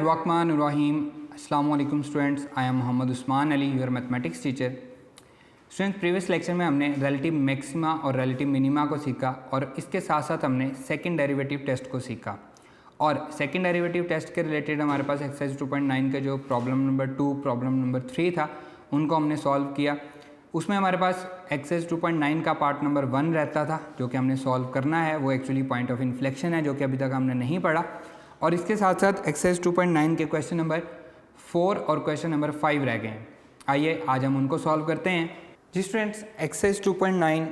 बिस्मिल्लाहिर्रहमानिर्रहीम। अस्सलाम वालेकुम students, I am Mohammad Usman Ali, your mathematics teacher. Students, previous lecture में हमने रिलेटिव मैक्सिमा और रिलेटिव मिनिमा को सीखा और इसके साथ साथ हमने सेकंड डेरिवेटिव टेस्ट को सीखा। और सेकंड डेरिवेटिव टेस्ट के रिलेटेड हमारे पास एक्सरसाइज 2.9 का जो प्रॉब्लम नंबर 2, प्रॉब्लम नंबर 3 था, उनको हमने सॉल्व किया। उसमें हमारे पास एक्सरसाइज 2.9 का पार्ट नंबर 1 रहता था जो कि हमने सॉल्व करना है। वो एक्चुअली पॉइंट ऑफ इन्फ्लेक्शन है जो कि अभी तक हमने नहीं पढ़ा। और इसके साथ साथ एक्सरसाइज 2.9 के क्वेश्चन नंबर 4 और क्वेश्चन नंबर 5 रह गए हैं। आइए आज हम उनको सॉल्व करते हैं। जी स्टूडेंट्स, एक्सरसाइज 2.9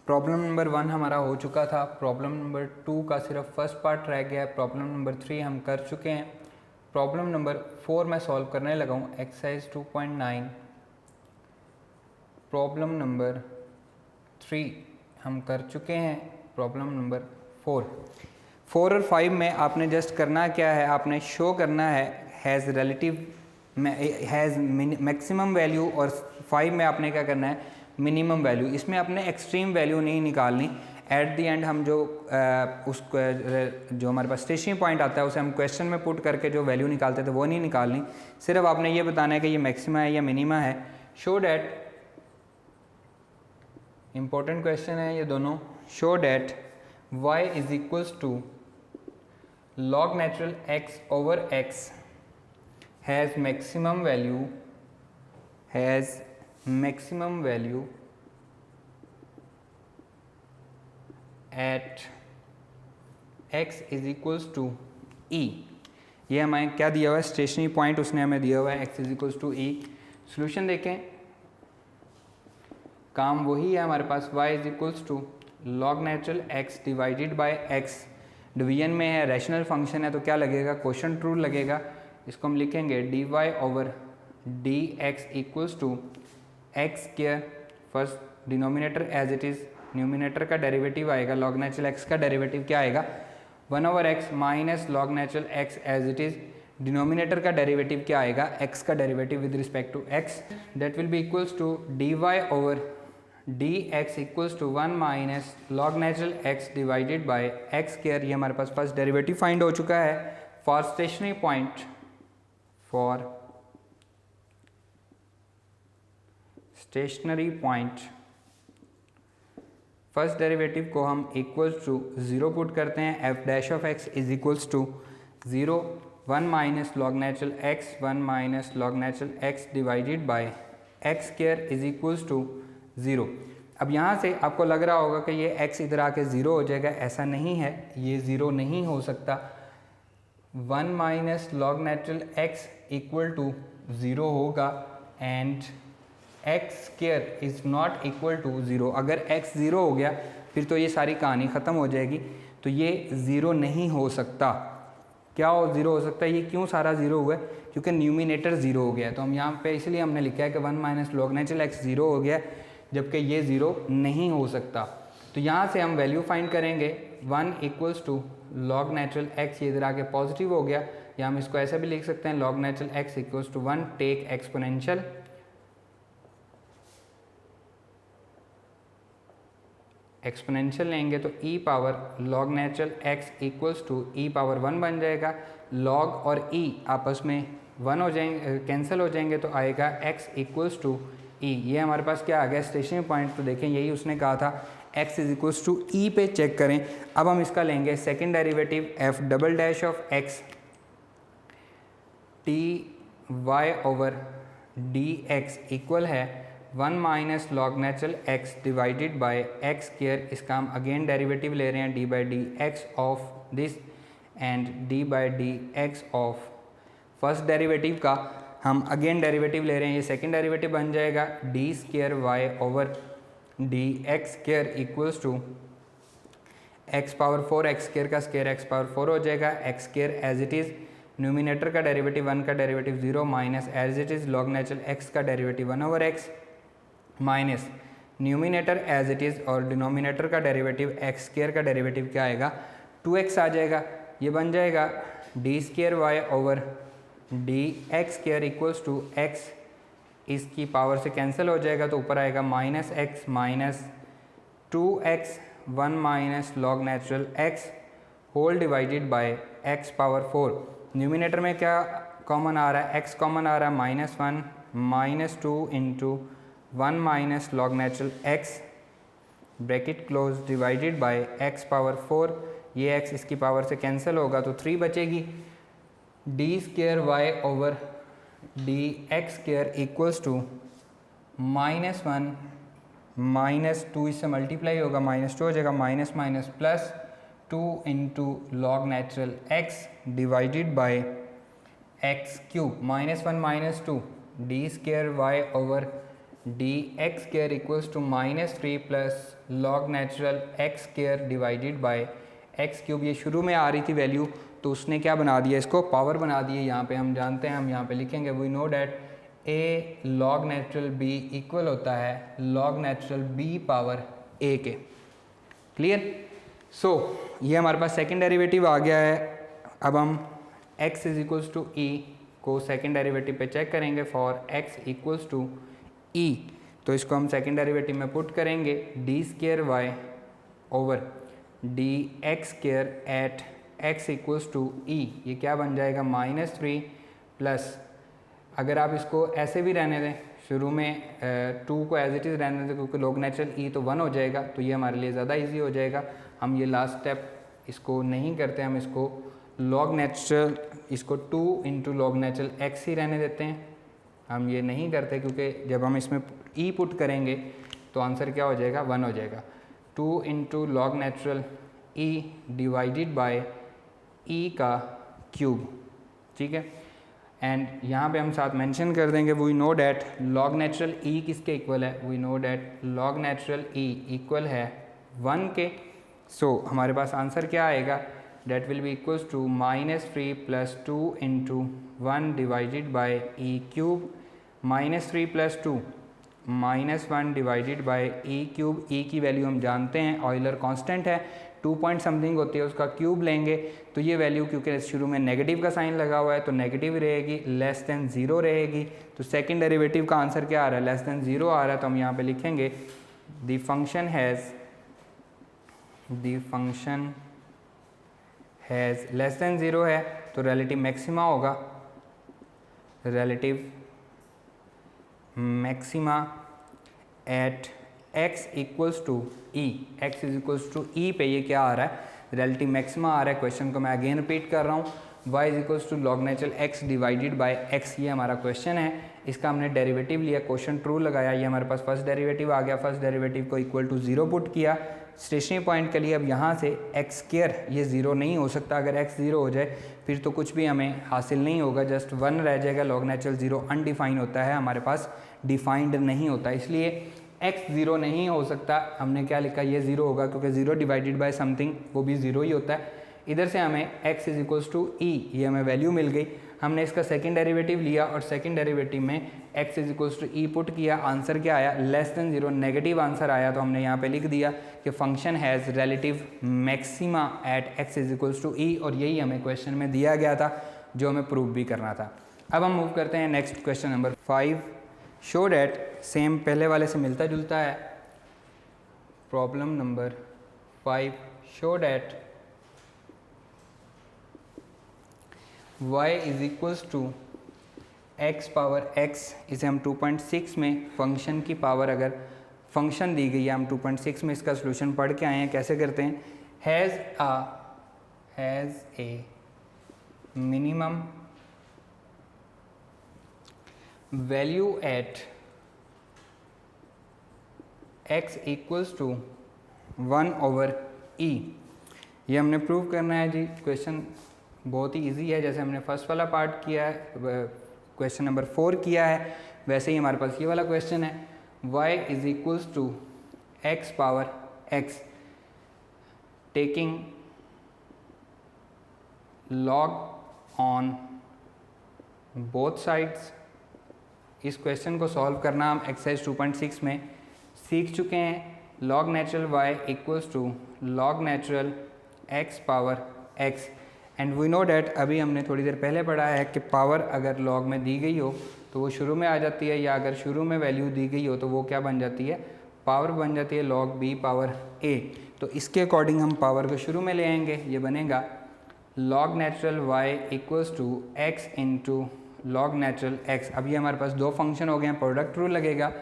प्रॉब्लम नंबर 1 हमारा हो चुका था। प्रॉब्लम नंबर 2 का सिर्फ फर्स्ट पार्ट रह गया है। प्रॉब्लम नंबर 3 हम कर चुके हैं। प्रॉब्लम नंबर 4 मैं सॉल्व करने लगा हूँ। एक्सरसाइज 2.9 प्रॉब्लम नंबर 3 हम कर चुके हैं। प्रॉब्लम नंबर 4 और 5 में आपने जस्ट करना क्या है, आपने शो करना है has relative has maximum value, और 5 में आपने क्या करना है, मिनिमम वैल्यू। इसमें आपने एक्सट्रीम वैल्यू नहीं निकालनी। एट द एंड हम जो हमारे पास स्टेशनरी पॉइंट आता है उसे हम क्वेश्चन में पुट करके जो वैल्यू निकालते थे वो नहीं निकालनी। सिर्फ आपने ये बताना है कि ये मैक्सिमा है या मिनिमा है। शो डैट, इंपॉर्टेंट क्वेश्चन है ये दोनों। Show that y is equals to log natural x over x has maximum value at x is equals to e। ये हमें क्या दिया हुआ है, स्टेशनरी पॉइंट उसने हमें दिया हुआ है x is equals to e। Solution देखें, काम वही है हमारे पास। y is equals to log natural x divided by x। Division में है, रैशनल फंक्शन है तो क्या लगेगा, क्वोशंट रूल लगेगा। इसको हम लिखेंगे dy over dx equals to x square. First denominator as it is, numerator का डेरिवेटिव आएगा लॉग नेचुरल x का डेरिवेटिव क्या आएगा, 1 over x minus log natural x as it is. Denominator का डेरिवेटिव क्या आएगा, x का derivative with respect to x। That will be equals to dy over dx equals to 1 minus log natural x divided by x square. ये हमारे पास first derivative find हो चुका है। For stationary point first derivative को हम equals to 0 put करते हैं। f dash of x is equals to 0, 1 minus log natural x, 1 minus log natural x divided by x square is equals to 0। अब यहाँ से आपको लग रहा होगा कि ये x इधर आके 0 हो जाएगा। ऐसा नहीं है, ये 0 नहीं हो सकता। 1 minus log natural x equal to 0 होगा and x square is not equal to 0। अगर x 0 हो गया फिर तो ये सारी कहानी ख़त्म हो जाएगी। तो ये 0 नहीं हो सकता। क्या 0 हो सकता है, ये क्यों सारा 0 हुआ है, क्योंकि न्यूमिनेटर 0 हो गया है। तो हम यहाँ पे इसलिए हमने लिखा है कि 1 माइनस लॉग नेचुरल x 0 हो गया, जबकि ये 0 नहीं हो सकता। तो यहाँ से हम वैल्यू फाइंड करेंगे 1 equals to log natural x, ये इधर आके पॉजिटिव हो गया, या हम इसको ऐसा भी लिख सकते हैं log natural x equals to 1 take exponential लेंगे तो e power log natural x equals to e power 1 बन जाएगा। log और e आपस में 1 हो जाएंगे, कैंसिल हो जाएंगे तो आएगा x इक्वल्स टू e। ये हमारे पास क्या आ गया, स्टेशनरी पॉइंट। तो देखें यही उसने कहा था, x is equals to e पे चेक करें। अब हम इसका लेंगे second derivative f double dash of x dy over dx equal है 1 minus log natural x divided by x square. इसका हम अगेन डेरिवेटिव ले रहे हैं, d by d x of this and d by d x of first derivative का हम again derivative ले रहे हैं। ये सेकंड डेरिवेटिव बन जाएगा d square y over d x square equals to x power 4, x square का square x power 4 हो जाएगा। X square as it is, numerator का डेरिवेटिव 1 का derivative 0 minus as it is log natural x का derivative 1 over x minus numerator as it is और denominator का derivative x square का derivative क्या आएगा, 2x आ जाएगा। ये बन जाएगा d square y over d x square equals to x, इसकी पावर से कैंसिल हो जाएगा तो ऊपर आएगा minus x minus 2x 1 minus log natural x whole divided by x power 4। Numerator में क्या कॉमन आ रहा है, x कॉमन आ रहा है -1 -2 into 1 minus log natural x bracket close divided by x power 4, ये x इसकी पावर से कैंसिल होगा तो 3 बचेगी। D square y over d x square equals to -1 -2 इससे मल्टीप्लाई होगा, -2 हो जाएगा, minus minus plus 2 into log natural x divided by x cube, -1 -2 d square y over d x square equals to -3 plus log natural x square divided by x cube. ये शुरू में आ रही थी value तो उसने क्या बना दिया, इसको पावर बना दिए। यहाँ पे हम जानते हैं, हम यहाँ पे लिखेंगे we know that a log natural b equal होता है log natural b power a के। क्लियर? सो ये हमारे पास सेकंड डेरिवेटिव आ गया है। अब हम x is equals to e को सेकंड डेरिवेटिव पे चेक करेंगे for x equals to e, तो इसको हम सेकंड डेरिवेटिव में पुट करेंगे d square y over d x square at x equals to e, ये क्या बन जाएगा -3 प्लस, अगर आप इसको ऐसे भी रहने दें, शुरू में 2 को एज इट इज़ रहने दें क्योंकि लॉग नेचुरल e तो 1 हो जाएगा, तो ये हमारे लिए ज़्यादा इजी हो जाएगा। हम ये लास्ट स्टेप इसको नहीं करते, हम इसको लॉग नेचुरल, इसको 2 इंटू लॉग नेचुरल x ही रहने देते हैं। हम ये नहीं करते क्योंकि जब हम इसमें e पुट करेंगे तो आंसर क्या हो जाएगा, 1 हो जाएगा। 2 into log natural e divided by e का क्यूब, ठीक है। एंड यहाँ पे हम साथ मेंशन कर देंगे we know that log natural e किसके इक्वल है, we know that log natural e equal है 1 के। सो हमारे पास आंसर क्या आएगा, that will be equals to -3 plus 2 into 1 divided by e cube, -3 plus 2 -1 divided by e cube. e की value हम जानते हैं ऑयलर कांस्टेंट है, 2 पॉइंट समथिंग होती है, उसका क्यूब लेंगे तो ये वैल्यू क्योंकि शुरू में नेगेटिव का साइन लगा हुआ है तो नेगेटिव रहेगी, लेस देन 0 रहेगी। तो सेकंड डेरिवेटिव का आंसर क्या आ रहा है, लेस देन 0 आ रहा है, तो हम यहाँ पे लिखेंगे the function has less than 0 है तो रिलेटिव मैक्सिमा होगा, relative maxima at x equals to e, x is equals to e पे ये क्या आ रहा है, रिलेटिव मैक्सिमा आ रहा है। क्वेश्चन को मैं अगेन रिपीट कर रहा हूँ, y is equals to log natural x divided by x, ये हमारा क्वेश्चन है। इसका हमने डेरिवेटिव लिया, क्वेश्चन ट्रू लगाया, ये हमारे पास फर्स्ट डेरिवेटिव आ गया, फर्स्ट डेरिवेटिव को इक्वल टू 0 पुट किया स्टेशनरी पॉइंट के लिए। अब यहाँ से x स्क्वायर ये 0 नहीं हो सकता, अगर x 0 हो जाए फिर तो कुछ भी हमें हासिल नहीं होगा, जस्ट 1 रह जाएगा। लॉग नेचुरल 0 अनडिफाइंड होता है, हमारे पास डिफाइंड नहीं होता, इसलिए x 0 नहीं हो सकता। हमने क्या लिखा, ये 0 होगा क्योंकि 0 डिवाइडेड बाय समथिंग वो भी 0 ही होता है। इधर से हमें x इज इक्वल्स टू ई, ये हमें वैल्यू मिल गई। हमने इसका सेकंड डेरिवेटिव लिया और सेकंड डेरिवेटिव में x is equals to e put किया, आंसर क्या आया, लेस देन 0, नेगेटिव आंसर आया। तो हमने यहाँ पे लिख दिया कि function has relative maxima at x is equals to e, और यही हमें क्वेश्चन में दिया गया था जो हमें प्रूव भी करना था। अब हम मूव करते हैं next question number 5। Show that, same पहले वाले से मिलता जुलता है। Problem number 5, show that y is equals to x power x, इसे हम 2.6 में फंक्शन की पावर, अगर फंक्शन दी गई है, हम 2.6 में इसका सोल्यूशन पढ़ के आए हैं, कैसे करते हैं, has a minimum value at x equals to 1/e, ये हमने प्रूव करना है जी। क्वेश्चन बहुत ही इजी है, जैसे हमने फर्स्ट वाला पार्ट किया है, क्वेश्चन नंबर 4 किया है, वैसे ही हमारे पास ये वाला क्वेश्चन है। y is equals to x power x taking log on both sides. इस क्वेश्चन को सॉल्व करना हम एक्सरसाइज 2.6 में सीख चुके हैं। log natural y equals to log natural x power x, and we know that, अभी हमने थोड़ी देर पहले पढ़ा है कि पावर अगर लॉग में दी गई हो तो वो शुरू में आ जाती है, या अगर शुरू में वैल्यू दी गई हो तो वो क्या बन जाती है, पावर बन जाती है log b पावर a। तो इसके अकॉर्डिंग हम पावर को शुरू में ले आएंगे, ये बनेगा log natural y equals to x into log natural x। अब ये हमारे पास दो फंक्शन हो गए हैं, प्रोडक्ट रूल लगेगा,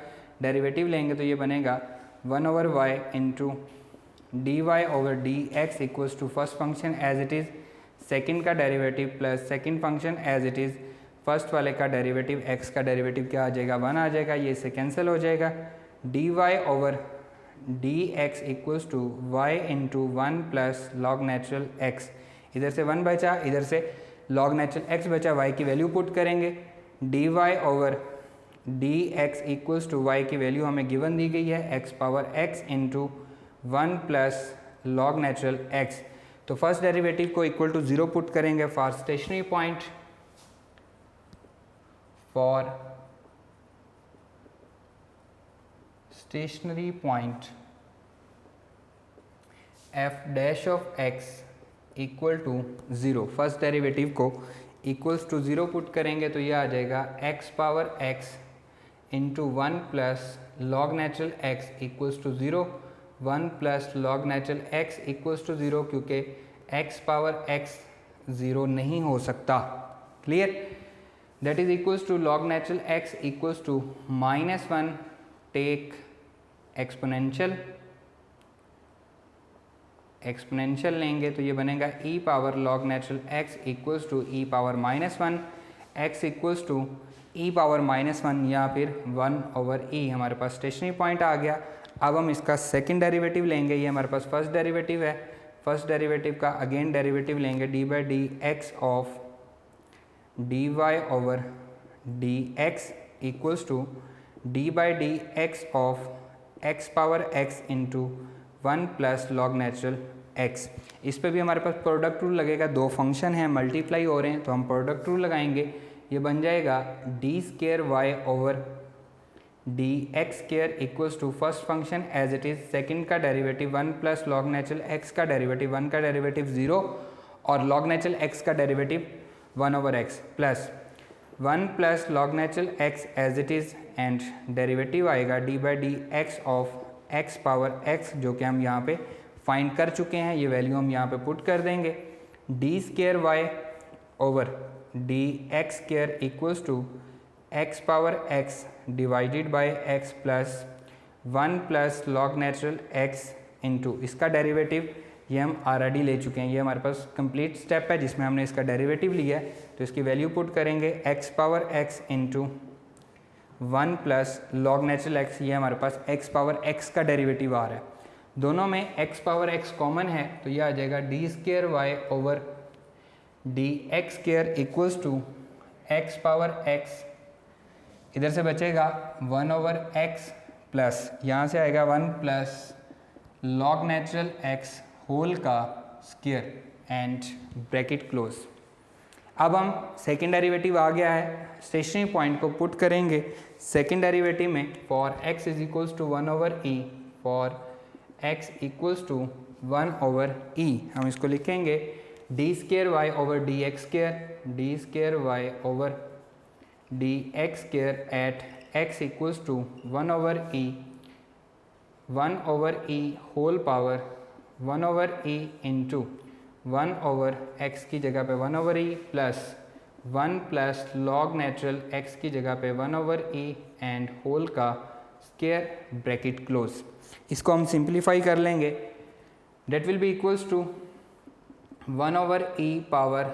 डेरिवेटिव लेंगे तो ये बनेगा 1/y into d y over d x equals to first function as it is second का derivative plus second function as it is first वाले का डेरिवेटिव। x का डेरिवेटिव क्या आ जाएगा, 1 आ जाएगा, ये इससे कैंसिल हो जाएगा। D y over d x equals to y into 1 plus log natural x। इधर से 1 बचा, इधर से लॉग नेचुरल x बचा, y की वैल्यू पुट करेंगे। D y over d x equals to y की वैल्यू हमें गिवन दी गई है x power x into 1 plus log natural x। तो फर्स्ट डेरिवेटिव को इक्वल टू 0 पुट करेंगे for stationary point, for stationary point f dash of x equal to 0। First derivative को equals to 0 put करेंगे तो ये आ जाएगा x power x into 1 plus log natural x equals to 0, 1 plus log natural x equals to 0, क्योंकि x power x 0 नहीं हो सकता। Clear? That is equals to log natural x equals to -1 take exponential लेंगे तो ये बनेगा e power log natural x equals to e power -1, x equals to e power -1 या फिर 1/e। हमारे पास स्टेशनरी पॉइंट आ गया। अब हम इसका सेकंड डेरिवेटिव लेंगे, ये हमारे पास फर्स्ट डेरिवेटिव है। फर्स्ट डेरिवेटिव का अगेन डेरिवेटिव लेंगे, d by d x of d y over d x equals to d by d x of x power x into 1 plus log natural x। इस पे भी हमारे पास product rule लगेगा, दो function हैं multiply हो रहे हैं तो हम प्रोडक्ट रूल लगाएंगे। ये बन जाएगा d square y over d x square equals to first function as it is second का derivative 1 plus log natural x का डेरिवेटिव 1 का डेरिवेटिव 0 और लॉग नेचुरल x का derivative 1/x plus 1 plus log natural x as it is and derivative आएगा d by d x of x power x, जो कि हम यहाँ पे फाइंड कर चुके हैं। ये वैल्यू हम यहाँ पे पुट कर देंगे। D square y over d x square equals to x power x divided by x plus 1 plus log natural x into इसका डेरिवेटिव ये हम ऑलरेडी ले चुके हैं। ये हमारे पास कंप्लीट स्टेप है जिसमें हमने इसका डेरिवेटिव लिया है, तो इसकी वैल्यू पुट करेंगे x power x into 1 plus log natural x। ये हमारे पास x पावर x का डेरिवेटिव आ रहा है, दोनों में x पावर x कॉमन है तो ये आ जाएगा d square y over d x square equals to x power x, इधर से बचेगा 1/x प्लस यहाँ से आएगा 1 plus log natural x whole का स्क्वायर एंड ब्रैकेट क्लोज। अब हम सेकेंड डेरिवेटिव आ गया है, स्टेशनरी पॉइंट को पुट करेंगे सेकेंड डेरिवेटिव में for x is equals to 1/e, for x equals to 1/e। हम इसको लिखेंगे d square y over d x square, d square y over d x square at x equals to 1/e, 1/e whole power 1/e into 1/x की जगह पे 1/e plus 1 plus log natural x की जगह पे 1/e and whole का square bracket close. इसको हम simplify कर लेंगे, that will be equals to 1/e power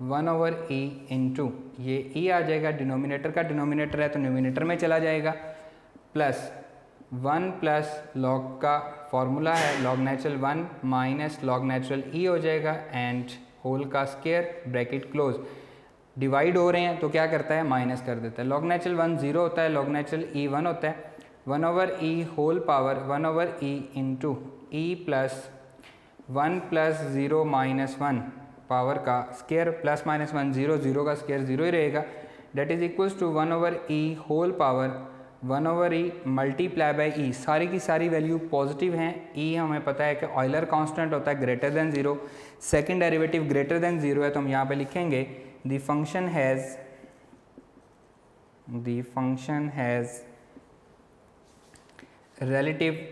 1/e into ये e आ जाएगा, डिनोमिनेटर का डिनोमिनेटर है तो न्यूमिनेटर में चला जाएगा, प्लस 1 प्लस लॉग का फॉर्मूला है log natural 1 minus log natural e हो जाएगा एंड होल का स्क्वायर ब्रैकेट क्लोज। डिवाइड हो रहे हैं तो क्या करता है, माइनस कर देता है। लॉग नेचुरल 1 0 होता है, लॉग नेचुरल e 1 होता है। 1/e whole power 1/e into e plus 1 plus 0 minus 1 power का स्क्वायर प्लस माइनस 1 0, 0 का स्क्वायर 0 ही रहेगा, that is equals to 1/e whole power 1/e multiply by e। सारी की सारी वैल्यू पॉजिटिव हैं। e हमें पता है कि ऑयलर कांस्टेंट होता है greater than 0, second derivative greater than 0 है तो हम यहाँ पे लिखेंगे the function has relative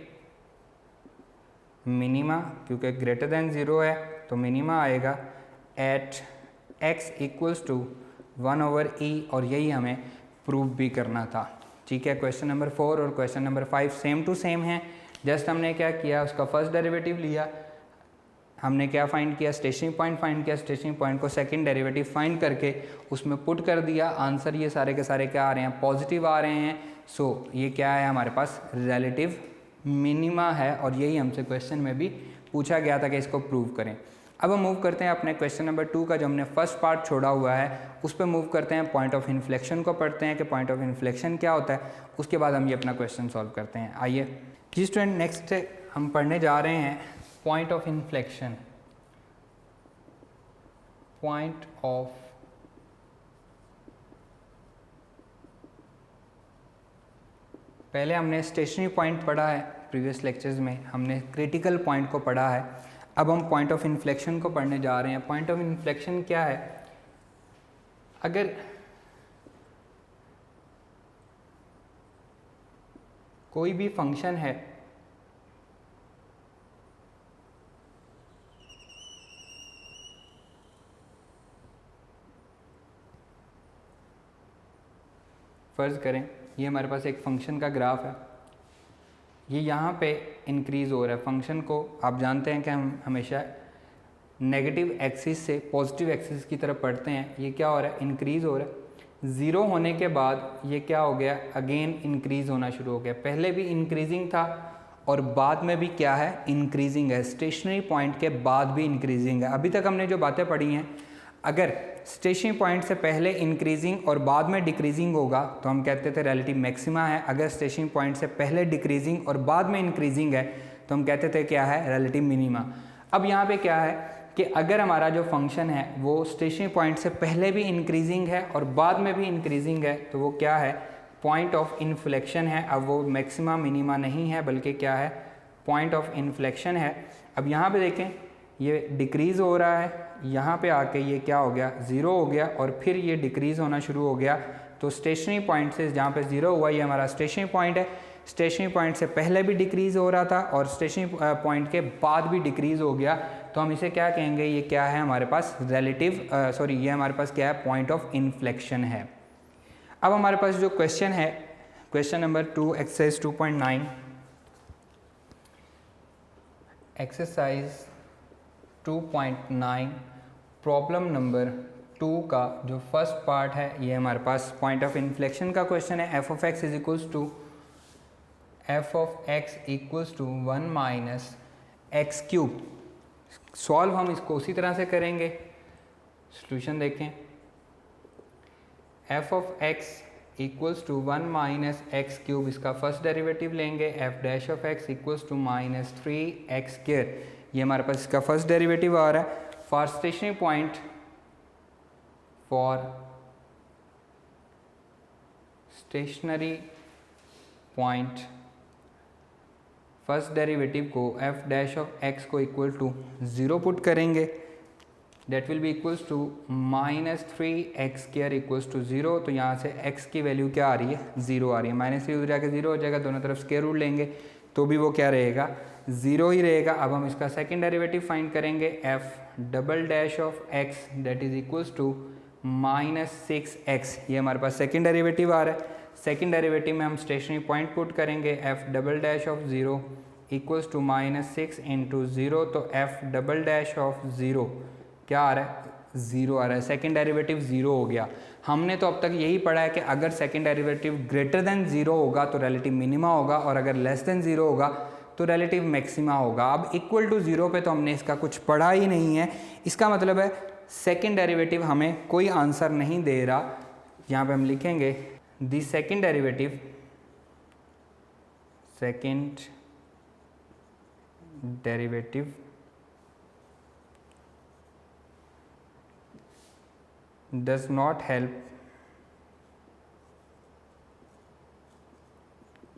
minima, क्योंकि ग्रेटर देन 0 है तो मिनिमा आएगा eight x equals to 1/e और यही हमें प्रूव भी करना था। ठीक है, क्वेश्चन नंबर 4 और question number 5 same to same है। जस्ट हमने क्या किया, उसका फर्स्ट डेरिवेटिव लिया, हमने क्या फाइंड किया, स्टेशनरी पॉइंट फाइंड किया, स्टेशनरी पॉइंट को सेकंड डेरिवेटिव फाइंड करके उसमें पुट कर दिया। आंसर ये सारे के सारे क्या आ रहे हैं, पॉजिटिव आ रहे हैं। सो ये क्या है, हमारे पास रिलेटिव मिनिमा है और यही हमसे क्वेश्चन में भी पूछा गया था कि इसको प्रूव करें। अब हम मूव करते हैं अपने क्वेश्चन नंबर 2 का जो हमने फर्स्ट पार्ट छोड़ा हुआ है उस पर मूव करते हैं। पॉइंट ऑफ इन्फ्लेक्शन को पढ़ते हैं कि पॉइंट ऑफ इन्फ्लेक्शन क्या होता है, उसके बाद हम ये अपना क्वेश्चन सॉल्व करते हैं। आइए जी स्टूडेंट, नेक्स्ट हम पढ़ने जा रहे हैं point of inflection. Point of पहले हमने स्टेशनरी पॉइंट पढ़ा है, प्रीवियस लेक्चर्स में हमने क्रिटिकल पॉइंट को पढ़ा है। अब हम पॉइंट ऑफ इन्फ्लेक्शन को पढ़ने जा रहे हैं। पॉइंट ऑफ इन्फ्लेक्शन क्या है, अगर कोई भी फंक्शन है फ़र्ज़ करें ये हमारे पास एक फंक्शन का ग्राफ है, ये यहाँ पे इंक्रीज़ हो रहा है। फंक्शन को आप जानते हैं कि हम हमेशा नेगेटिव एक्सिस से पॉजिटिव एक्सिस की तरफ पढ़ते हैं। ये क्या हो रहा है, इंक्रीज़ हो रहा है। ज़ीरो होने के बाद ये क्या हो गया, अगेन इंक्रीज़ होना शुरू हो गया। पहले भी इंक्रीजिंग था और बाद में भी क्या है, इंक्रीजिंग है। स्टेशनरी पॉइंट के बाद भी इंक्रीजिंग है। अभी तक हमने जो बातें पढ़ी हैं, अगर स्टेशनरी पॉइंट से पहले इंक्रीजिंग और बाद में डिक्रीजिंग होगा तो हम कहते थे रिलेटिव मैक्सिमा है। अगर स्टेशनरी पॉइंट से पहले डिक्रीजिंग और बाद में इंक्रीजिंग है तो हम कहते थे क्या है, रिलेटिव मिनिमा। अब यहाँ पे क्या है कि अगर हमारा जो फंक्शन है वो स्टेशनरी पॉइंट से पहले भी इंक्रीजिंग है और बाद में भी इंक्रीजिंग है तो वो क्या है, पॉइंट ऑफ इन्फ्लेक्शन है। अब वो मैक्सिमा मिनिमा नहीं है बल्कि क्या है, पॉइंट ऑफ इन्फ्लेक्शन है। अब यहाँ पे देखें ये डिक्रीज़ हो रहा है, यहाँ पे आके ये क्या हो गया, ज़ीरो हो गया और फिर ये डिक्रीज़ होना शुरू हो गया। तो स्टेशनरी पॉइंट से जहाँ पे ज़ीरो हुआ ये हमारा स्टेशनरी पॉइंट है। स्टेशनरी पॉइंट से पहले भी डिक्रीज़ हो रहा था और स्टेशनरी पॉइंट के बाद भी डिक्रीज़ हो गया, तो हम इसे क्या कहेंगे, ये क्या है हमारे पास ये हमारे पास क्या है, पॉइंट ऑफ इन्फ्लेक्शन है। अब हमारे पास जो क्वेश्चन है, question number 2 exercise 2.9, exercise 2.9 problem number 2 का जो फर्स्ट पार्ट है ये हमारे पास पॉइंट ऑफ इन्फ्लेक्शन का क्वेश्चन है। f of x is equals to 1 minus x cube. Solve हम इसको उसी तरह से करेंगे। सॉल्यूशन देखें, f of x equals to 1 minus x cube, इसका फर्स्ट डेरिवेटिव लेंगे। f dash of x equals to minus 3x square, ये हमारे पास इसका फर्स्ट डेरिवेटिव आ रहा है। For stationary point, for stationary point first derivative को f डैश ऑफ x को इक्वल टू 0 पुट करेंगे। That will be equals to minus 3x square equals to 0। तो यहाँ से x की वैल्यू क्या आ रही है, 0 आ रही है। माइनस 3 उधर जाके 0 हो जाएगा, दोनों तरफ स्क्वायर रूट लेंगे तो भी वो क्या रहेगा, 0 ही रहेगा। अब हम इसका सेकंड डेरिवेटिव फाइंड करेंगे, f double dash of x that is equals to minus 6x, ये हमारे पास सेकंड डेरिवेटिव आ रहा है। सेकंड डेरिवेटिव में हम स्टेशनरी पॉइंट पुट करेंगे, f double dash of 0 equals to minus 6 into 0, तो f डबल डैश ऑफ 0 क्या आ रहा है, 0 आ रहा है। सेकंड डेरिवेटिव 0 हो गया। हमने तो अब तक यही पढ़ा है कि अगर सेकंड डेरिवेटिव ग्रेटर देन 0 होगा तो रिलेटिव मिनिमा होगा और अगर लेस देन 0 होगा तो रिलेटिव मैक्सिमा होगा। अब इक्वल टू 0 पे तो हमने इसका कुछ पढ़ा ही नहीं है। इसका मतलब है सेकंड डेरिवेटिव हमें कोई आंसर नहीं दे रहा। यहाँ पे हम लिखेंगे the second derivative does not help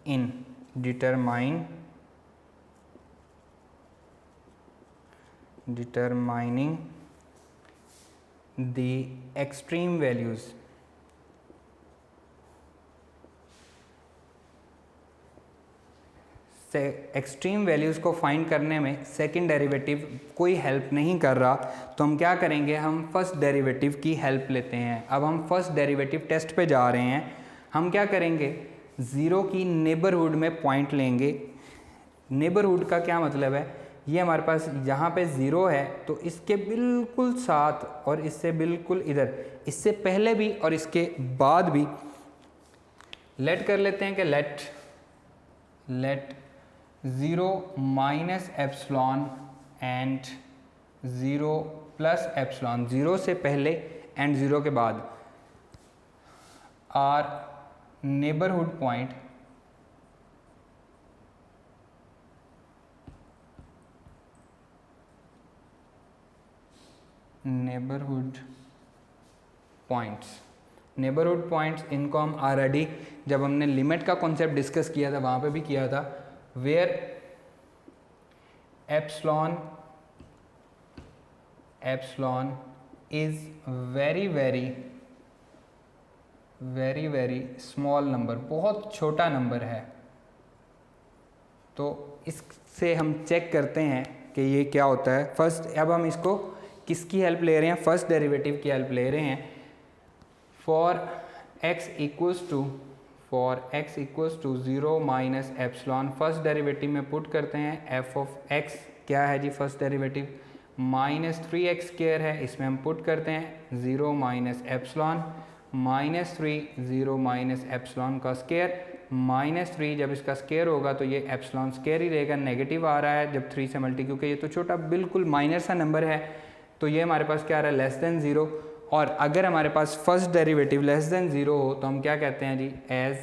in determining the extreme values extreme values को फाइंड करने में सेकंड डेरिवेटिव कोई हेल्प नहीं कर रहा, तो हम क्या करेंगे, हम फर्स्ट डेरिवेटिव की हेल्प लेते हैं। अब हम फर्स्ट डेरिवेटिव टेस्ट पे जा रहे हैं। हम क्या करेंगे, ज़ीरो की नेबरहुड में पॉइंट लेंगे। नेबरहुड का क्या मतलब है, ये हमारे पास यहाँ पे ज़ीरो है तो इसके बिल्कुल साथ और इससे बिल्कुल इधर, इससे पहले भी और इसके बाद भी लेट कर लेते हैं कि let 0 minus epsilon and 0 plus epsilon, 0 से पहले एंड 0 के बाद are neighbourhood point neighbourhood points इनको हम ऑलरेडी जब हमने लिमिट का कॉन्सेप्ट डिस्कस किया था वहाँ पे भी किया था, where epsilon is very very small number, बहुत छोटा नंबर है। तो इससे हम चेक करते हैं कि ये क्या होता है। फर्स्ट अब हम इसको किसकी हेल्प ले रहे हैं, फर्स्ट डेरिवेटिव की हेल्प ले रहे हैं। For x equals to 0 minus epsilon, first derivative में पुट करते हैं f ऑफ x क्या है जी, first derivative minus 3x square है, इसमें हम पुट करते हैं 0 minus epsilon minus 3, 0 minus epsilon का स्क्वायर माइनस 3, जब इसका स्क्वायर होगा तो ये एप्सिलॉन स्क्वायर ही रहेगा, नेगेटिव आ रहा है जब 3 से मल्टी, क्योंकि ये तो छोटा बिल्कुल माइनर सा नंबर है, तो ये हमारे पास क्या आ रहा है, लेस देन 0। और अगर हमारे पास फर्स्ट डेरिवेटिव लेस देन 0 हो तो हम क्या कहते हैं जी, as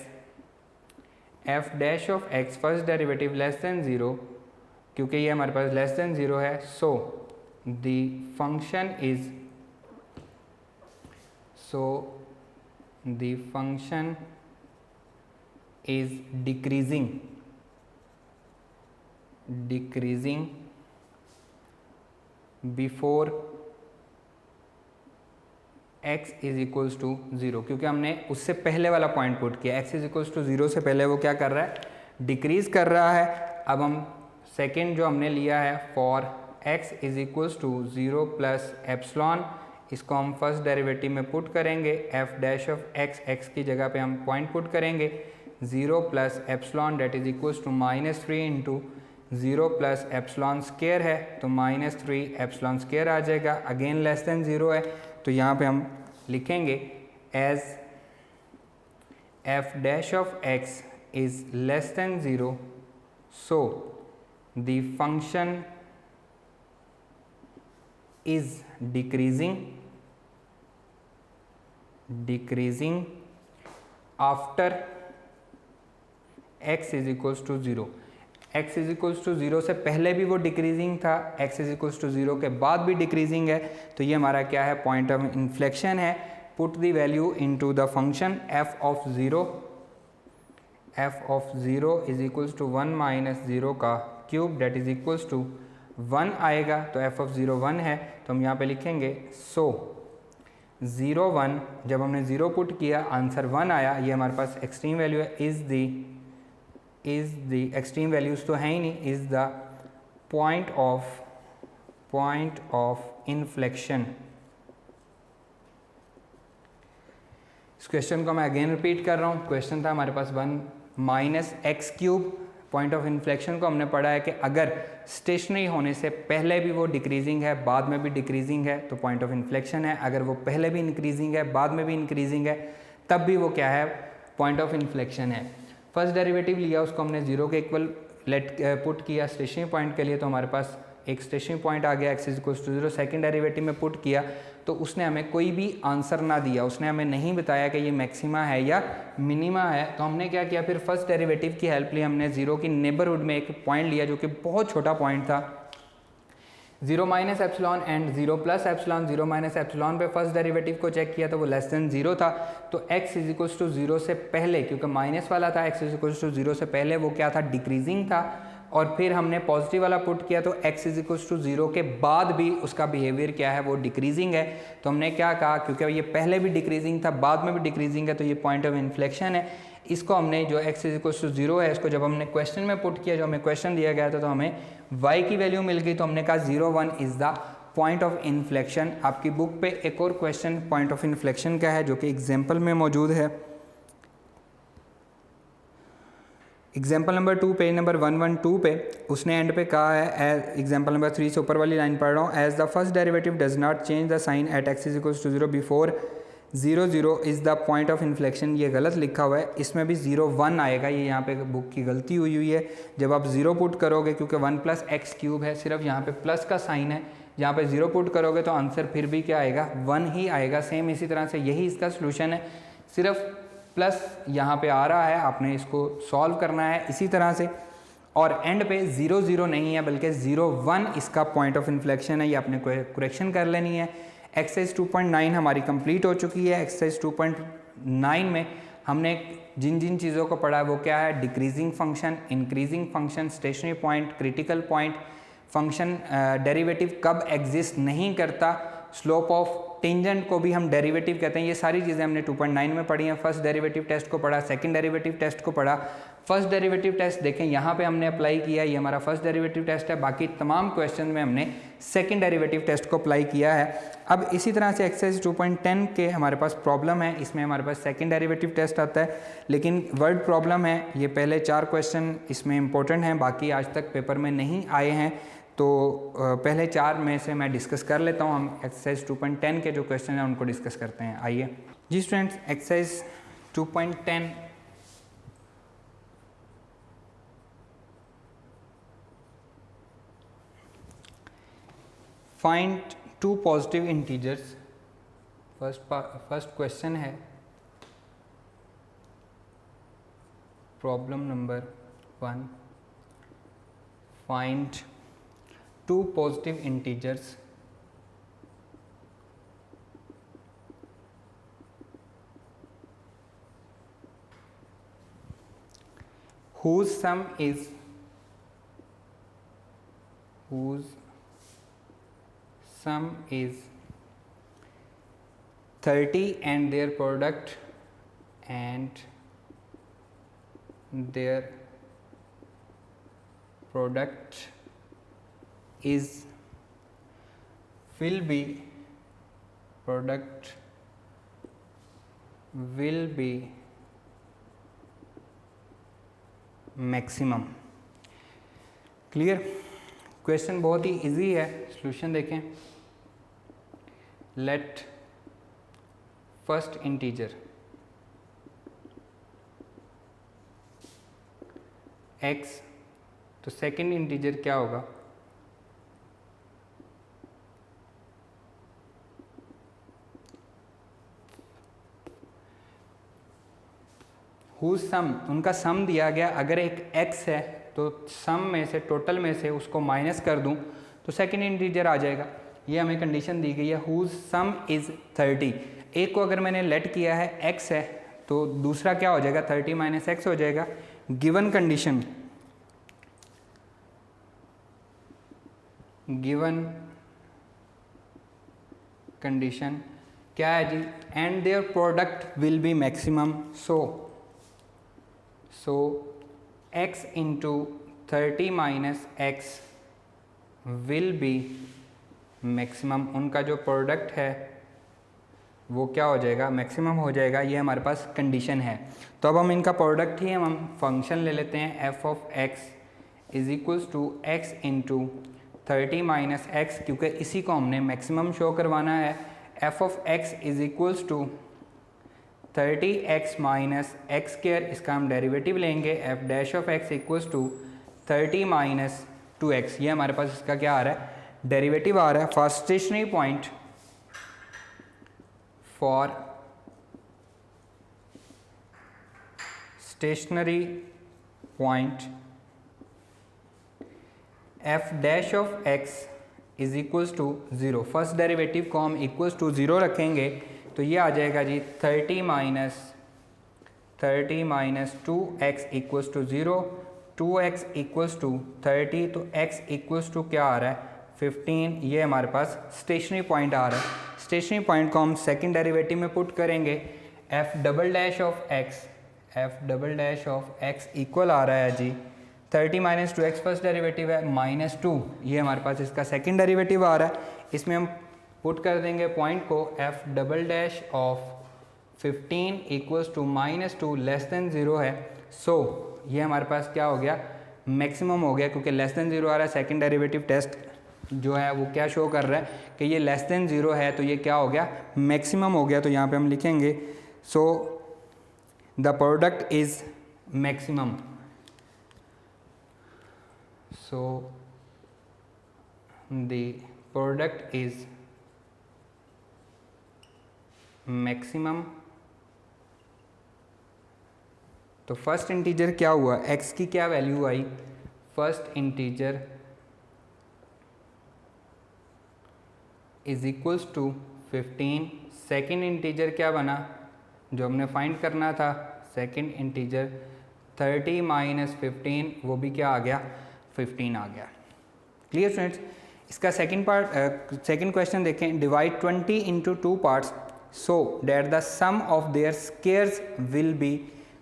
f dash of x, first derivative less than 0, क्योंकि ये हमारे पास लेस देन 0 है, so the function is decreasing before x is equals to 0, क्योंकि हमने उससे पहले वाला पॉइंट पुट किया, x इज इक्वल्स टू 0 से पहले वो क्या कर रहा है, डिक्रीज कर रहा है। अब हम सेकेंड जो हमने लिया है, for x is equals to 0 plus epsilon, इसको हम फर्स्ट डेरिवेटिव में पुट करेंगे, f डैश ऑफ x की जगह पे हम पॉइंट पुट करेंगे 0 plus epsilon that is equals to minus 3 into 0 plus epsilon square है तो माइनस 3 एप्सिलॉन स्क्वायर आ जाएगा, अगेन लेस देन 0 है, तो यहाँ पे हम लिखेंगे as f dash of x is less than 0, so the function is decreasing after x is equals to 0। x is equals to 0 से पहले भी वो डिक्रीजिंग था, x इज इक्वल्स टू 0 के बाद भी डिक्रीजिंग है, तो ये हमारा क्या है, पॉइंट ऑफ इन्फ्लेक्शन है। Put the value into the function f of 0 is equals to 1 minus 0 का cube that is equals to 1 आएगा, तो f ऑफ 0 1 है, तो हम यहाँ पे लिखेंगे सो 0 1, जब हमने 0 पुट किया आंसर 1 आया, ये हमारे पास एक्सट्रीम वैल्यू है, इज द एक्सट्रीम वैल्यूज तो है ही नहीं, is the point of inflection. इस क्वेश्चन को मैं अगेन रिपीट कर रहा हूँ। क्वेश्चन था हमारे पास 1 minus x cube, point of inflection को हमने पढ़ा है कि अगर स्टेशनरी होने से पहले भी वो डिक्रीजिंग है, बाद में भी डिक्रीजिंग है, तो पॉइंट ऑफ इन्फ्लेक्शन है। अगर वो पहले भी इंक्रीजिंग है, बाद में भी इंक्रीजिंग है, तब भी वो क्या है, पॉइंट ऑफ इन्फ्लेक्शन है। फर्स्ट डेरिवेटिव लिया, उसको हमने 0 के इक्वल पुट किया स्टेशनरी पॉइंट के लिए, तो हमारे पास एक स्टेशनरी पॉइंट आ गया x is equals to 0। Second derivative में पुट किया तो उसने हमें कोई भी आंसर ना दिया, उसने हमें नहीं बताया कि ये मैक्सिमा है या मिनिमा है। तो हमने क्या किया, फिर फर्स्ट डेरिवेटिव की हेल्प ली, हमने 0 की नेबरहुड में एक पॉइंट लिया जो कि बहुत छोटा पॉइंट था, 0 minus epsilon and 0 plus epsilon. 0 minus epsilon पे फर्स्ट डेरिवेटिव को चेक किया तो वो लेस देन 0 था, तो x इज इक्वल्स टू 0 से पहले, क्योंकि माइनस वाला था, x इज इक्वल्स टू 0 से पहले वो क्या था, डिक्रीजिंग था, और फिर हमने पॉजिटिव वाला पुट किया तो x इज इक्वल्स टू 0 के बाद भी उसका बिहेवियर क्या है, वो डिक्रीजिंग है। तो हमने क्या कहा, क्योंकि ये पहले भी डिक्रीजिंग था, बाद में भी डिक्रीजिंग है, तो ये पॉइंट ऑफ इन्फ्लेक्शन है। इसको हमने जो x इज इक्वल्स टू 0 है, इसको जब हमने क्वेश्चन में पुट किया, जो हमें क्वेश्चन दिया गया था, तो हमें y की वैल्यू मिल गई। तो हमने कहा 0 1 is the point of inflection. आपकी बुक पे एक और क्वेश्चन पॉइंट ऑफ इन्फ्लेक्शन का है, जो कि एग्जाम्पल में मौजूद है। एग्जाम्पल नंबर 2 पेज नंबर 112 पे उसने एंड पे कहा है, एग्जाम्पल नंबर 3 से ऊपर वाली लाइन पढ़ रहा हूँ, as the first derivative does not change the sign at x is equals to 0 before 0 0 is the point of inflection. ये गलत लिखा हुआ है, इसमें भी 0 1 आएगा, ये यहाँ पे बुक की गलती हुई है। जब आप 0 पुट करोगे, क्योंकि 1 प्लस एक्स क्यूब है, सिर्फ यहाँ पे प्लस का साइन है, यहाँ पे 0 पुट करोगे तो आंसर फिर भी क्या आएगा, 1 ही आएगा। सेम इसी तरह से यही इसका सोल्यूशन है, सिर्फ प्लस यहाँ पे आ रहा है, आपने इसको सॉल्व करना है इसी तरह से। और एंड पे 0 0 नहीं है, बल्कि 0 1 इसका पॉइंट ऑफ इन्फ्लेक्शन है, ये आपने करेक्शन कर लेनी है। एक्सरसाइज 2.9 हमारी कंप्लीट हो चुकी है। एक्सरसाइज 2.9 में हमने जिन जिन चीज़ों को पढ़ा है वो क्या है, decreasing function, increasing function, stationary point, critical point, function derivative कब एग्जिस्ट नहीं करता, स्लोप ऑफ टेंजेंट को भी हम डेरिवेटिव कहते हैं। ये सारी चीज़ें हमने 2.9 में पढ़ी हैं। फर्स्ट डेरिवेटिव टेस्ट को पढ़ा, सेकंड डेरिवेटिव टेस्ट को पढ़ा। फर्स्ट डेरिवेटिव टेस्ट देखें यहाँ पे हमने अप्लाई किया, ये हमारा फर्स्ट डेरिवेटिव टेस्ट है। बाकी तमाम क्वेश्चन में हमने सेकंड डेरिवेटिव टेस्ट को अप्लाई किया है। अब इसी तरह से एक्सरसाइज 2.10 के हमारे पास प्रॉब्लम है, इसमें हमारे पास सेकंड डेरिवेटिव टेस्ट आता है, लेकिन वर्ड प्रॉब्लम है। ये पहले 4 क्वेश्चन इसमें इंपॉर्टेंट हैं, बाकी आज तक पेपर में नहीं आए हैं, तो पहले 4 में से मैं डिस्कस कर लेता हूँ। हम एक्सरसाइज 2.10 के जो क्वेश्चन हैं उनको डिस्कस करते हैं। आइए जी students, exercise 2.10 find 2 positive integers. First question है problem number 1, find 2 positive integers whose sum is 30 and their product will be maximum. Clear? Question बहुत ही इजी है, सॉल्यूशन देखें। लेट फर्स्ट इंटीजर x, तो सेकंड इंटीजर क्या होगा, whose sum, उनका सम दिया गया। अगर एक x है तो सम में से, टोटल में से उसको माइनस कर दूं तो सेकंड इंटीजर आ जाएगा। ये हमें कंडीशन दी गई है, हुज सम इज़ 30। एक को अगर मैंने लेट किया है x है, तो दूसरा क्या हो जाएगा, 30 माइनस एक्स हो जाएगा। गिवन कंडीशन क्या है जी, and their product will be maximum. So x into 30 minus x will be maximum. उनका जो प्रोडक्ट है वो क्या हो जाएगा, मैक्सिमम हो जाएगा। ये हमारे पास कंडीशन है। तो अब हम इनका प्रोडक्ट ही हम फंक्शन ले लेते हैं, f of x is equals to x into 30 minus x, क्योंकि इसी को हमने मैक्सिमम शो करवाना है। f of x is equals to 30x minus x square, इसका हम डेरिवेटिव लेंगे। f dash of x equals to 30 minus 2x। ये हमारे पास इसका क्या आ रहा है, डेरिवेटिव आ रहा है। For stationary point, for stationary point f dash of x is equals to 0। First derivative को हम इक्वल्स टू 0 रखेंगे, तो ये आ जाएगा जी 30 minus 2x equals to 0। 2x equals to 30, तो x इक्वल्स टू क्या आ रहा है 15, ये हमारे पास स्टेशनरी पॉइंट आ रहा है। स्टेशनरी पॉइंट को हम सेकंड डेरिवेटिव में पुट करेंगे, f double dash of x equal आ रहा है जी 30 माइनस 2x फर्स्ट डेरिवेटिव है, -2 ये हमारे पास इसका सेकंड डेरिवेटिव आ रहा है। इसमें हम पुट कर देंगे पॉइंट को, f double dash of 15 equals to -2 less than 0 है। सो ये हमारे पास क्या हो गया, मैक्सिमम हो गया, क्योंकि लेस देन 0 आ रहा है। सेकंड डेरिवेटिव टेस्ट जो है वो क्या शो कर रहा है कि ये लेस देन 0 है, तो ये क्या हो गया, मैक्सिमम हो गया। तो यहाँ पे हम लिखेंगे so the product is maximum, so the product is maximum. तो फर्स्ट इंटीजर क्या हुआ, x की क्या वैल्यू आई, first integer is equals to 15। Second integer क्या बना जो हमने फाइंड करना था, सेकेंड इंटीजर 30 माइनस 15, वो भी क्या आ गया 15 आ गया। Clear students. इसका सेकेंड क्वेश्चन देखें, divide 20 into 2 parts so that the sum of their squares will be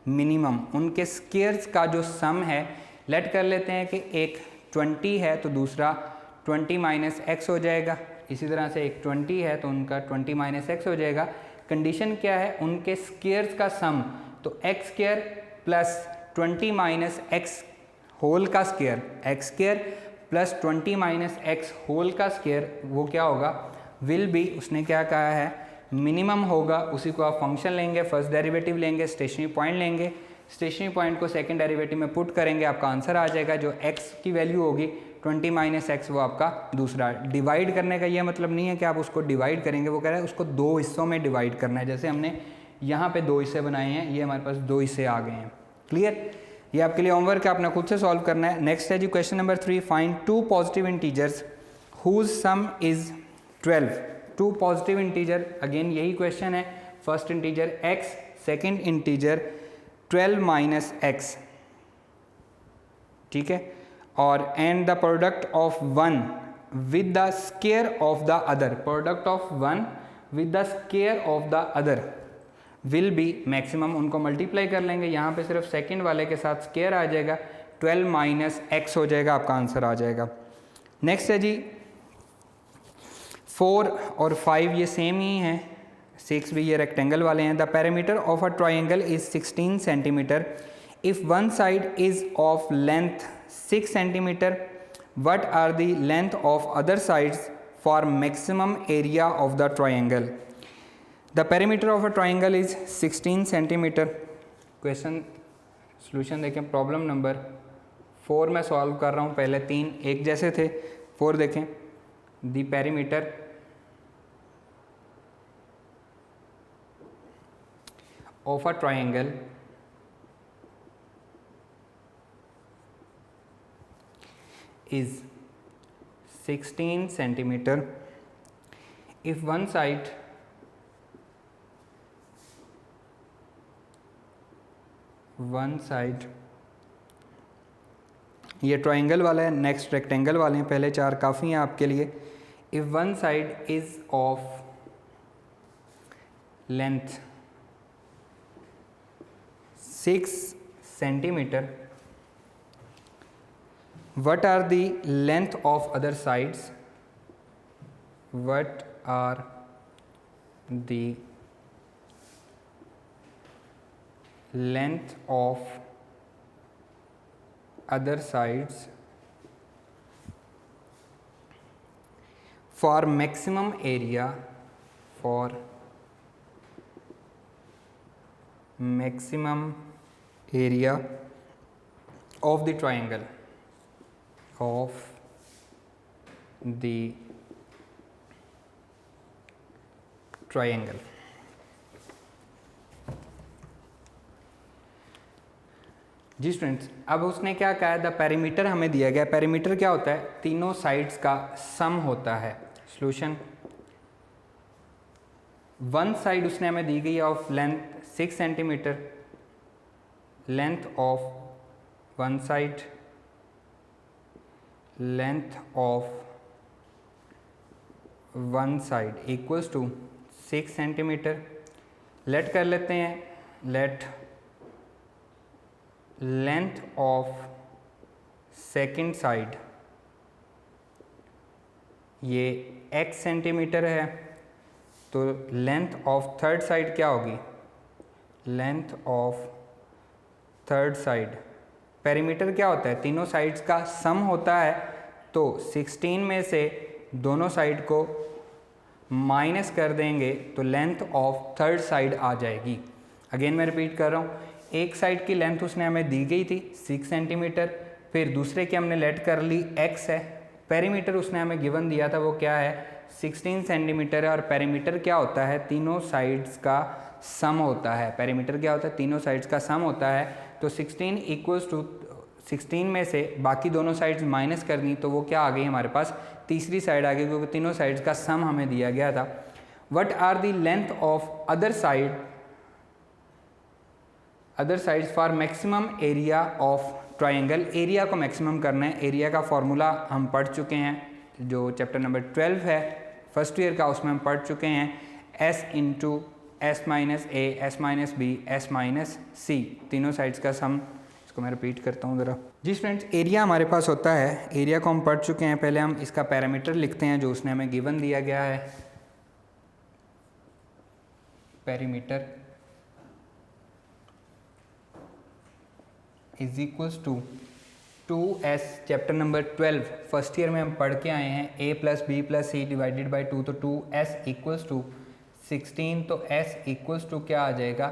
minimum. उनके स्क्वेयर्स का जो सम है, लेट कर लेते हैं कि एक 20 है तो दूसरा 20 माइनस एक्स हो जाएगा, इसी तरह से एक 20 है तो उनका 20 माइनस एक्स हो जाएगा। कंडीशन क्या है, उनके स्क्वेयर्स का सम, तो x square plus 20 minus x whole का square, x square plus 20 minus x whole का स्क्वेयर, वो क्या होगा, विल बी, उसने क्या कहा है, मिनिमम होगा। उसी को आप फंक्शन लेंगे, फर्स्ट डेरिवेटिव लेंगे, स्टेशनरी पॉइंट लेंगे, स्टेशनरी पॉइंट को सेकंड डेरिवेटिव में पुट करेंगे, आपका आंसर आ जाएगा। जो x की वैल्यू होगी 20 माइनस एक्स, वो आपका दूसरा। डिवाइड करने का ये मतलब नहीं है कि आप उसको डिवाइड करेंगे, वो कह रहा है उसको 2 हिस्सों में डिवाइड करना है। जैसे हमने यहाँ पे 2 हिस्से बनाए हैं, ये हमारे पास 2 हिस्से आ गए हैं। क्लियर, ये आपके लिए होमवर्क है, आपने खुद से सॉल्व करना है। नेक्स्ट है जी question number 3, find 2 positive integers whose sum is 12। 2 positive integer, again यही क्वेश्चन है, first integer x, second integer 12 minus x, ठीक है, और and the product of one with the square of the other, product of one with the square of the other will be maximum. उनको multiply कर लेंगे, यहाँ पे सिर्फ second वाले के साथ स्क्वायर आ जाएगा, 12 माइनस एक्स हो जाएगा, आपका आंसर आ जाएगा। नेक्स्ट है जी 4 और 5 ये सेम ही हैं, 6 भी ये रेक्टेंगल वाले हैं। The perimeter of a triangle is 16 centimetre if one side is of length 6 centimetre, what are the length of other sides for maximum area of the triangle. The perimeter of a triangle is 16 centimetre. Question solution देखें, problem number 4 मैं solve कर रहा हूँ, पहले 3 एक जैसे थे, 4 देखें। The parameter of a triangle is 16 centimeter if one side ये ट्राइंगल वाला है, नेक्स्ट रेक्टेंगल वाले हैं, पहले 4 काफ़ी हैं आपके लिए। If one side is of length 6 centimeter, what are the length of other sides, what are the length of other sides for maximum area, for maximum area of the triangle, of the triangle। जी students, अब उसने क्या कहा है, the perimeter हमें दिया गया। Perimeter क्या होता है, तीनों साइड्स का सम होता है। सॉल्यूशन, वन साइड उसने हमें दी गई है of length 6 centimetre, length of one side length of one side equals to 6 centimetre. Let कर लेते हैं, let length of second side ये x सेंटीमीटर है, तो लेंथ ऑफ थर्ड साइड क्या होगी, length of third side, perimeter क्या होता है, तीनों साइड्स का सम होता है, तो 16 में से दोनों साइड को माइनस कर देंगे तो लेंथ ऑफ थर्ड साइड आ जाएगी। अगेन मैं रिपीट कर रहा हूँ, एक साइड की लेंथ उसने हमें दी गई थी 6 सेंटीमीटर, फिर दूसरे की हमने लेट कर ली x है, पेरीमीटर उसने हमें गिवन दिया था वो क्या है 16 सेंटीमीटर है, और पेरीमीटर क्या होता है, तीनों साइड्स का सम होता है, पेरीमीटर क्या होता है, तीनों साइड्स का सम होता है। तो 16 इक्वल्स टू 16 में से बाकी दोनों साइड्स माइनस करनी, तो वो क्या आ गई हमारे पास, तीसरी साइड आ गई, क्योंकि तीनों साइड्स का सम हमें दिया गया था। What are the length of other sides for maximum area of triangle. Area को मैक्सिमम करना है, एरिया का फॉर्मूला हम पढ़ चुके हैं, जो चैप्टर नंबर 12 है फर्स्ट ईयर का, उसमें हम पढ़ चुके हैं, s into s minus a, s minus b, s minus c, तीनों साइड्स का सम। इसको मैं रिपीट करता हूँ ज़रा। जी फ्रेंड्स, एरिया हमारे पास होता है, एरिया को हम पढ़ चुके हैं, पहले हम इसका पैरामीटर लिखते हैं जो उसने हमें गिवन दिया गया है, perimeter is equals to 2s, chapter number 12 first year में हम पढ़ के आए हैं, a plus b plus c divided by 2, तो 2s इक्वल्स टू 16, तो s इक्वल्स टू क्या आ जाएगा,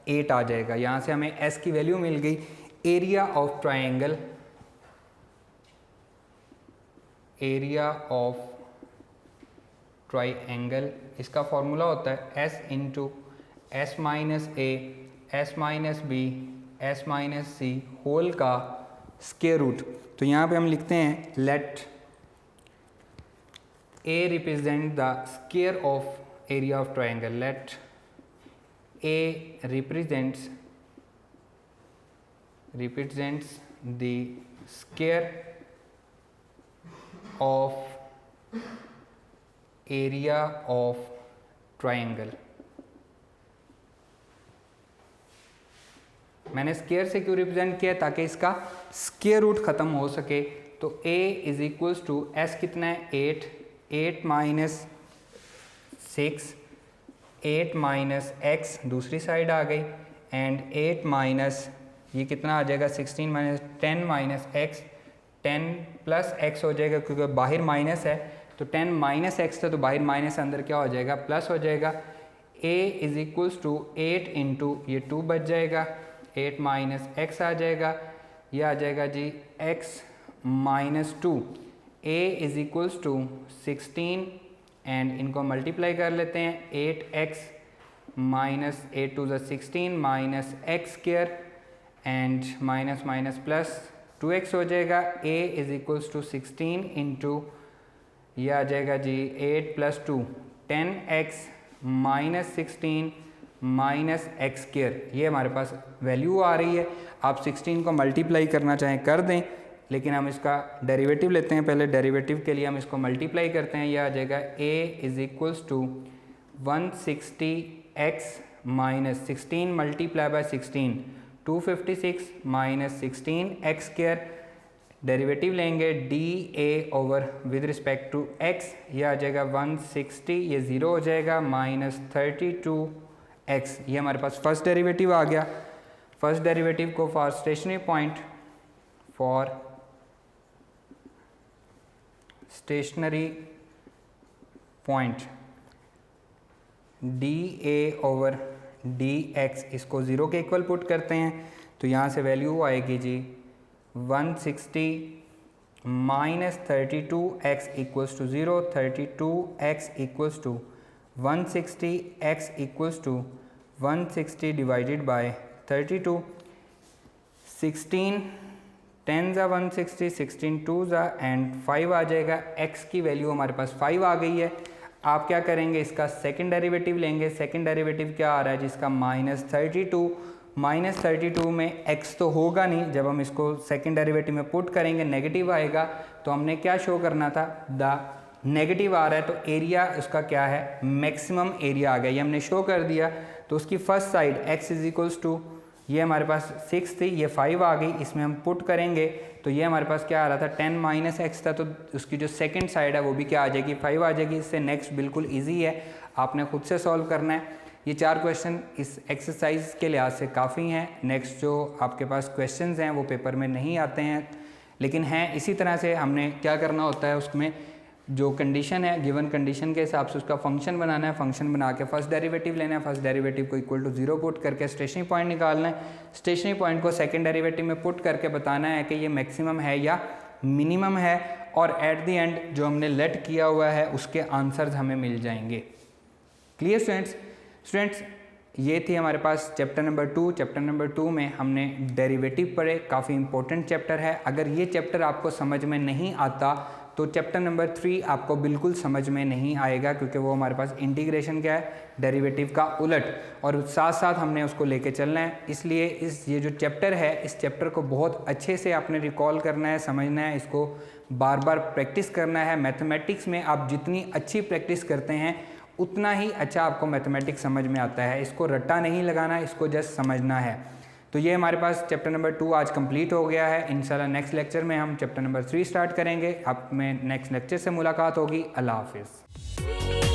8 आ जाएगा। यहाँ से हमें s की वैल्यू मिल गई। Area of triangle, area of triangle, इसका फॉर्मूला होता है s into s minus a, s minus b, s minus c whole का स्क्वायर रूट। तो यहाँ पे हम लिखते हैं let a represent the square of area of triangle, let a represents the square of area of triangle। मैंने square से क्यों रिप्रेजेंट किया, ताकि इसका स्क्वायर रूट ख़त्म हो सके। तो a is equals to s कितना है 8, 8 माइनस 6, 8 माइनस एक्स दूसरी साइड आ गई, एंड 8 माइनस ये कितना आ जाएगा 16 minus 10 minus x, 10 plus x हो जाएगा, क्योंकि बाहर माइनस है, तो 10 माइनस एक्स था, तो बाहर माइनस अंदर क्या हो जाएगा, प्लस हो जाएगा। a is equals to 8 into ये 2 बच जाएगा, 8 माइनस एक्स आ जाएगा, ये आ जाएगा जी x minus 2। a is equals to 16 and इनको मल्टीप्लाई कर लेते हैं, 8x माइनस 8 टू ज़ 16 minus x square and minus minus plus 2x हो जाएगा। a is equals to 16 into ये आ जाएगा जी 8 plus 2 10x minus 16 minus x square, ये हमारे पास वैल्यू आ रही है। आप 16 को मल्टीप्लाई करना चाहें कर दें, लेकिन हम इसका डेरिवेटिव लेते हैं। पहले डेरिवेटिव के लिए हम इसको मल्टीप्लाई करते हैं, यह आ जाएगा a is equals to 160x minus 16 multiply by 16 256 minus 16x square, derivative लेंगे dA over with respect to x, यह आ जाएगा 160, ये 0 हो जाएगा, माइनस 32x, ये हमारे पास फर्स्ट डेरिवेटिव आ गया। फर्स्ट डेरिवेटिव को for stationary point, for stationary point dA over dx, इसको 0 के इक्वल पुट करते हैं, तो यहाँ से वैल्यू आएगी जी 160 minus 32x equals to 0, 32x equals to 160, x equals to 160 divided by 32, 16 10 ज़ा 160, 16 2 ज़ा एंड 5 आ जाएगा। x की वैल्यू हमारे पास 5 आ गई है। आप क्या करेंगे, इसका सेकंड डेरिवेटिव लेंगे। सेकंड डेरिवेटिव क्या आ रहा है जिसका माइनस 32, -32 में x तो होगा नहीं, जब हम इसको सेकंड डेरिवेटिव में पुट करेंगे नेगेटिव आएगा, तो हमने क्या शो करना था, द नेगेटिव आ रहा है तो एरिया उसका क्या है, मैक्सिमम एरिया आ गया, ये हमने शो कर दिया। तो उसकी first side x is equals to, ये हमारे पास 6 थी, ये 5 आ गई, इसमें हम पुट करेंगे तो ये हमारे पास क्या आ रहा था 10 माइनस एक्स था, तो उसकी जो सेकंड साइड है वो भी क्या आ जाएगी 5 आ जाएगी। इससे नेक्स्ट बिल्कुल इजी है, आपने खुद से सॉल्व करना है। ये 4 क्वेश्चन इस एक्सरसाइज के लिहाज से काफ़ी हैं। नेक्स्ट जो आपके पास क्वेश्चंस हैं वो पेपर में नहीं आते हैं, लेकिन हैं इसी तरह से। हमने क्या करना होता है, उसमें जो कंडीशन है, गिवन कंडीशन के हिसाब से उसका फंक्शन बनाना है, फंक्शन बना के फर्स्ट डेरिवेटिव लेना है, फर्स्ट डेरिवेटिव को इक्वल टू 0 पुट करके स्टेशनरी पॉइंट निकालना है, स्टेशनरी पॉइंट को सेकंड डेरिवेटिव में पुट करके बताना है कि ये मैक्सिमम है या मिनिमम है, और एट द एंड जो हमने लेट किया हुआ है उसके आंसर्स हमें मिल जाएंगे। क्लियर स्टूडेंट्स, ये थी हमारे पास चैप्टर नंबर 2। चैप्टर नंबर 2 में हमने डेरिवेटिव पढ़े, काफ़ी इंपॉर्टेंट चैप्टर है। अगर ये चैप्टर आपको समझ में नहीं आता तो चैप्टर नंबर 3 आपको बिल्कुल समझ में नहीं आएगा, क्योंकि वो हमारे पास इंटीग्रेशन क्या है, डेरिवेटिव का उलट, और साथ साथ हमने उसको लेके चलना है। इसलिए ये जो चैप्टर है, इस चैप्टर को बहुत अच्छे से आपने रिकॉल करना है, समझना है, इसको बार बार प्रैक्टिस करना है। मैथमेटिक्स में आप जितनी अच्छी प्रैक्टिस करते हैं उतना ही अच्छा आपको मैथमेटिक्स समझ में आता है। इसको रट्टा नहीं लगाना, इसको जस्ट समझना है। तो ये हमारे पास चैप्टर नंबर 2 आज कंप्लीट हो गया है। इंशाल्लाह नेक्स्ट लेक्चर में हम चैप्टर नंबर 3 स्टार्ट करेंगे। आप में नेक्स्ट लेक्चर से मुलाकात होगी। अल्लाह हाफिज़।